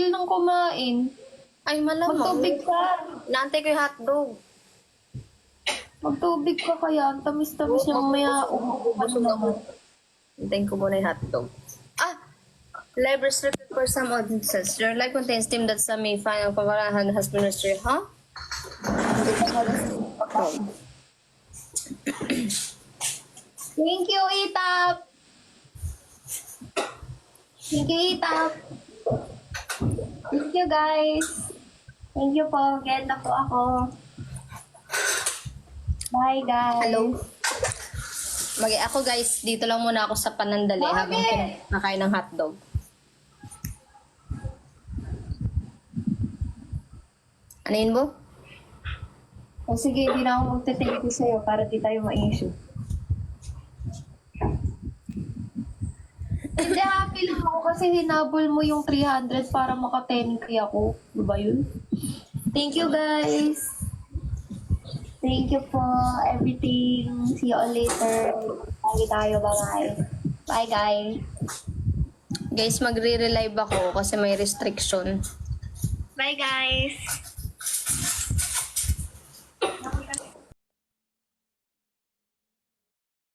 tigil ng kumain. Ay, malamang. Magtubig ka. Naantay ko yung hotdog. Magtubig ka kaya. Ang tamis-tamis niya mamaya. Busog ako. Hintayin ko muna yung hotdog. Ah! Live restricted for some audiences. Your live contains team that some may find ang pamarahan has been restricted. Huh? Thank you, Itap. Thank you, Itap. Thank you, guys. Thank you po. Get na po ako. Bye, guys. Hello? Ako guys, dito lang muna ako sa panandali habang kinakain ng hotdog. Ano yun, Bo? O sige, hindi na ako magte-thank you sa'yo para di tayo ma-issue. Hindi, happy lang ako kasi hinabol mo yung 300 para maka-10k ako. Diba yun? Thank you, guys. Thank you for everything. See you all later. Lagi tayo. Bye-bye. Bye, guys. Guys, magre-relive ako kasi may restriction. Bye, guys.